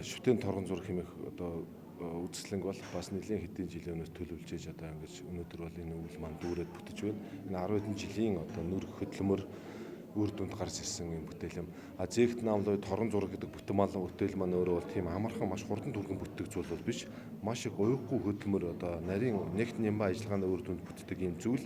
шүтэн торгон зураг хэмээх одоо үзэсгэлэнг бол бас нэлийн хэдийн жилийн өмнөөс төлөвлөж ээж одоо ингэж өнөөдөр бол энэ үйл маань дүүрээд бүтэж байна. Энэ 10 хэдэн жилийн одоо нөр хөдөлмөр үр дүнд гарч ирсэн юм бүтээл юм. Зээгт намлын торгон зураг гэдэг бүтээл маань өөрөө бол тийм амархан маш хурдан түргэн бүтдэг зүйл бол биш. Маш их уйггүй хөдөлмөр одоо нарийн нэгт нямба ажиллагааны үр дүнд бүтдэг юм зүйл.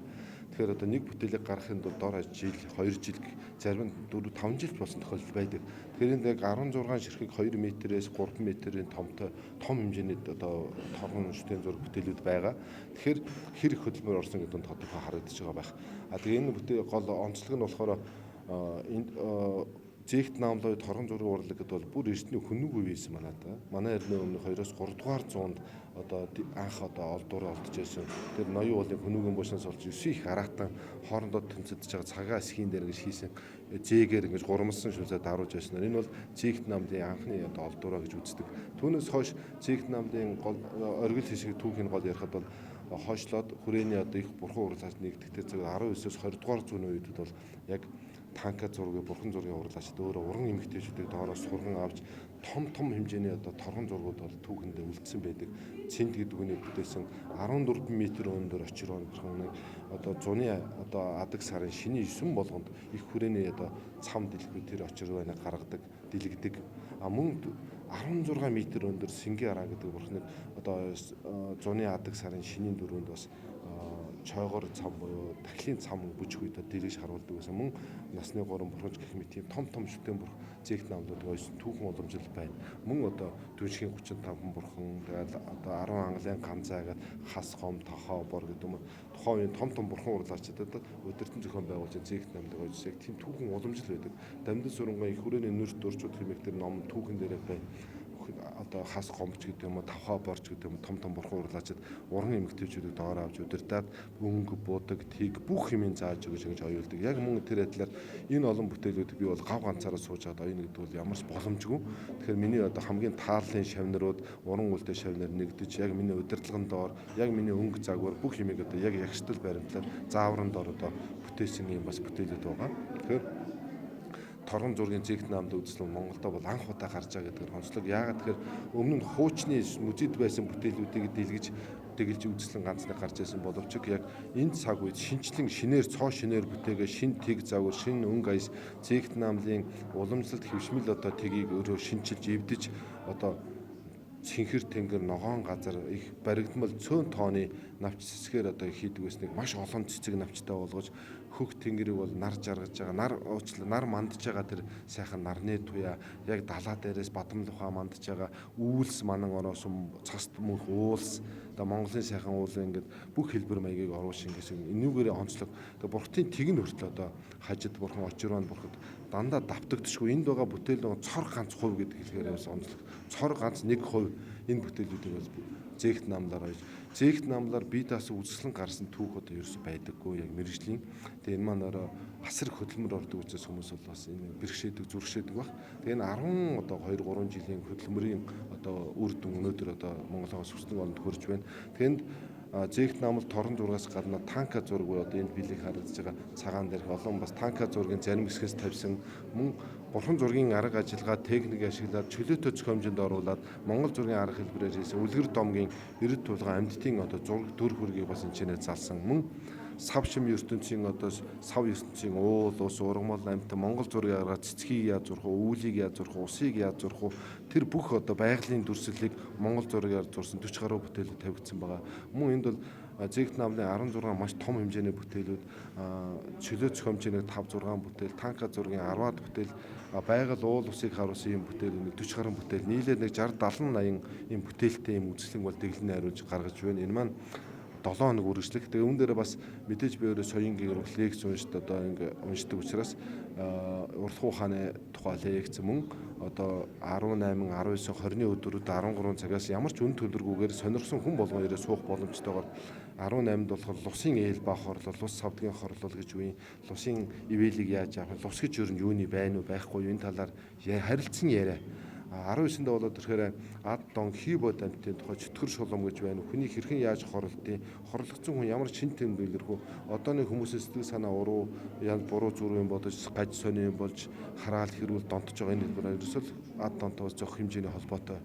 Тэгэхээр одоо нэг бүтээлийг гаргахын тулд дор жил, 2 жил, зарим нь 4, 5 жил болсон тохиолдол байдаг. Тэгэхээр энэ яг 16 ширхэг 2 метрээс 3 метрийн том хэмжээний одоо торгон шүтэн зураг бүтээлүүд байгаа. Тэгэхээр хэр их хөдөлмөр орсон гэдэг нь тодорхой харагдаж байгаа байх. Тэгээ энэ бүтээл гол онцлог нь болохоор энд зээгт намлын торгон зургийн урлаг гэдэг бол бүр эртний хүннэг үе байсан манайд. Манай эртний өмнө 2-оос 3 дугаар зуунд одоо анх одоо олдуур олдож байсан. Тэр ноён уулын хүнүүгийн буушнаас олж 9 их аратан хоорондоо тэнцэдэж байгаа цагаан эсхийн дээр гэж хийсэн зээгээр ингэж гурмалсан шүлзээ дарууж байсан. Энэ бол зээгт намлын анхны одоо олдуураа гэж үздэг. Түүнээс хойш зээгт намлын гол оргил хэсэг түүхийн гол ярихад бол хойшлоод хүрээний одоо их бурхан урлагч нэгдэгдээ цаг 19-с 20 дугаар зууны үед бол яг танка зургийг бурхан зургийн урлагчд өөрөө уран эмэгтэйчүүдийг доороос сурган авч том хэмжээний одоо торгон зургууд бол түүхэндээ үлдсэн байдаг. Цэнт гэдэг үний бүтээсэн 14 м өндөр очроо бурхан одоо зуны одоо адаг сарын шиний 9 болгонд их хүрээний одоо цам дэлгүүд тэр очроо гаргадаг, дэлгдэг. Мөн 16 м өндөр Сингийн араа гэдэг бурхныг одоо зуны адаг сарын шинийн дөрөвд бас чойгоор цам буюу дахлын цам бүжих үед дэрэж харуулдаг байсан. Мөн насны гурван бурханч гэх мэт тийм том шүтэн бурх зээгт намлууд ойсон түүхэн уламжлал байна. Мөн одоо түншгийн 35 бурхан тэгээд одоо 10 англын ганцаагаад хас гом тохоо бор гэдэг юм. Тухайн үеийн том бурхан урлагчдад өдөртөн зохион байгуулж зээгт намлыг ойсон яг тийм түүхэн уламжлал байдаг. Дамдын сүрэнгийн их хүрээний нэр дурчууд хэмээх тэр ном түүхэн дээр байна. Одоо хас гомч гэдэг юм уу тавхаа борч гэдэг юм том бурхан урлагчид уран эмэгтэйчүүдийг доор авч удирдаад өнгө будаг тийг бүх юмыг зааж өгж ингэж оюулдаг. Яг мөн тэр адилаар энэ олон бүтээлүүдийг би бол гав ганцаараа сууж байгаа энэ гэдэг бол ямарч боломжгүй. Тэгэхээр миний одоо хамгийн таарлын шавнарууд уран үлдээ шавнар нэгдэж яг миний удирдлагын доор яг миний өнгө загвар бүх юмыг одоо яг ягштал баримтлаад зааврын доор одоо бүтээсэн юм бас бүтээлүүд байгаа. Тэгэхээр торгон зургийн зээгт намлын үзэсгэлэн Монголдо бол анх удаа гарч байгаа гэдэг нь онцлог. Яагаад тэгэхээр өмнө нь хуучны музейд байсан бүтээлүүдийг тэгэлж үзэсгэлэн ганцны гарч ирсэн боловч яг энэ цаг үед шинээр цоо шинээр бүтээгээ шин тэг загвар шин өнгө аяс зээгт намлын уламжлалт хөвшмөл одоо тгийг өөрөө шинчилж эвдэж одоо цэнхэр тэнгэр ногоон газар их баригдмал цөөн тооны навч цэцгээр одоо хийдэг байсныг маш олон цэцэг навчтай болгож хөх тэнгэрийг бол нар жаргаж байгаа нар мандж байгаа тэр сайхан нарны туяа яг далаа дээрээс бадамл ухаа мандж байгаа үйлс манан ороосон цаст мөнх уулс одоо Монголын сайхан уулын ингээд бүх хэлбэр маягийг оруулж ингэсэн энүүгээрээ онцлог бурхтын тэг нь хүртэл одоо хажид бурхан очроо бурхад дандаа давтагдчихгүй энд байгаа бүтээл нэг цор ганц хувь гэдэг хэлгээр бас онцлог цор ганц 1% энэ бүтээлүүдийг бол зээгт намлаар ойж зээгт намлаар бие даасан үзэсгэлэн гарсан түүх одоо ерөөсөй байдаггүй яг мэрэгжлийн. Тэгээ энэ маань ороо асар хөдөлмөр ордог учраас хүмүүс бол бас энэ бэрхшээдэг зүрхшээдэг баг. Тэгээ энэ 10 одоо 2-3 жилийн хөдөлмөрийн одоо үр дүн өнөөдөр одоо Монголоос хүснэг онд хүрж байна. Тэгэхээр зээгт намл торон зургаас гадна танка зураг буюу одоо энд билег харагдаж байгаа цагаан дээрх олон бас танка зургийн зарим хэсгээс тавьсан мөн бурхан зургийн арга ажиллагаа техник ашиглаад чөлөөтэй зохиомжинд оруулаад Монгол зургийн арга хэлбэрээр хийсэн үлгэр домгийн эрд тулгаан амьтдын одоо зураг төр хөргийг бас энэчнээ залсан мөн сав шим ертөнцийн одоо сав ертөнцийн уул ус ургамал амьтан Монгол зургийн арга цэцгийг яаж зурх уу үүлийг яаж зурх уу усыг яаж зурх уу тэр бүх одоо байгалийн дүрслэлийг Монгол зургаар зурсан 40 гаруй бүтээлүүд тавигдсан байгаа. Мөн энд бол зээгт намлын 16 маш том хэмжээний бүтээлүүд чөлөө зохиомжийн 5-6 бүтээл танка зургийн 10-аад бүтээл байгаль уул усыг харуулсан юм бүтээл 40 гаруй бүтээл нийлээд нэг 60-70-80 юм бүтээлтэй юм үзэсгэлэн бол дэглэн найруулж гаргаж байна. Энэ маань 7 хоног үргэлжлэх. Тэгээ үүн дээр бас мэдээж би өөрөө соёнгийн лекц уншид одоо ингээ уншдаг учраас урт ухааны тухай лекц мөн одоо 18, 19, 20-ны өдрүүд 13 цагаас ямар ч үн төлбөргүйгээр сонирхсон хүн болгон ирээ суух боломжтойгоор 18-нд болохоор лусын ээл баах хорлол, лус савдгийн хорлол гэж үе, лусын ивэлийг яаж авах, лус гэж юу нь юуны байна уу, байхгүй юу энэ талаар харилцсан яриа. 19-нд болоод ирэхээр ад дон хий бод амьтын тухай чөтгөр шулам гэж байна. Хүний хэрхэн яаж хорлдیں۔ Хорлогдсон хүн ямар шин тэмдэг илэрхүү. Одооны хүмүүсийн сэтгэл санаа уруу, ял буруу зүрх юм бодож, гаж сони юм болж хараал хэрүүл донтож байгаа энэ хэлбэр ерөөсөл ад донтоос зөх хэмжээний холбоотой.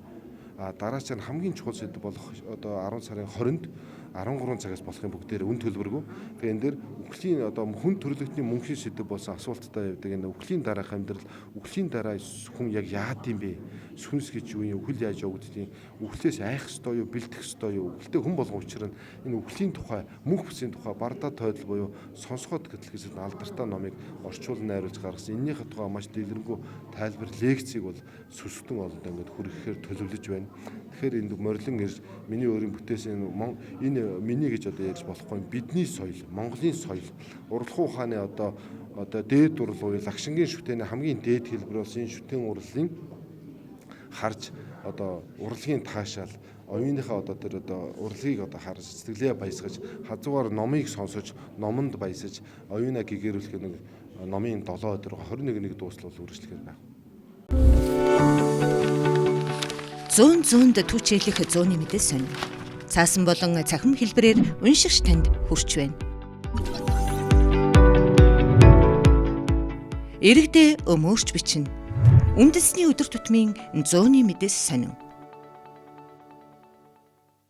Дараач нь хамгийн чухал сэдв болох одоо 10 сарын 20-нд 13 цагаас болохын бүгдээр үн төлбөргүй. Тэгээ энэ дээр үхлийн одоо хүн төрөлхтний мөнхийн сэдв болсон асуулттай явдаг. Энэ үхлийн дараах амьдрал, үхлийн дараа хүн яг яад юм бэ? Сүнс гэж юу юм? Үхэл яаж явагддгийг, үхлээс айх ёстой юу, бэлдэх ёстой юу? Үхэлтэй хүн болгон учраа энэ үхлийн тухай, мөнх бүсийн тухай бардаа тойдол буюу сонсоход гэтэл гэсэн алдартай номыг орчуулан найруулж гаргасан. Эннийхээ тухай маш дэлгэрэнгүй тайлбар лекцийг бол сүсгэн олонд ингээд хүргэхээр төлөвлөж байна. Тэгэхээр энд морилон ирж миний өөрийн бүтээсэн энэ миний гэж одоо ярьж болохгүй бидний соёл, Монголын соёл, урлах ухааны одоо дээд урлал, лагшингийн шүтээний хамгийн дээд хэлбэр болсон энэ шүтэн урлалын харж одоо урлагийн таашаал, оюуныхаа тэр урлагийг харж сэтгэлээ баясгаж, хазуугаар номыг сонсож, номонд баясаж, оюунаа гэгэрүүлэх нэг номын 7 өдөр 21-ний дуустал үргэлжлэхээр байна. Зүүнд түүчээлэх зууны мэдээ сонь. Цаасан болон цахим хэлбэрээр уншигч танд хүрч байна. Иргэдээ өмөрч бичнэ. Үндэсний өдөр тутмын зууны мэдээс сонин.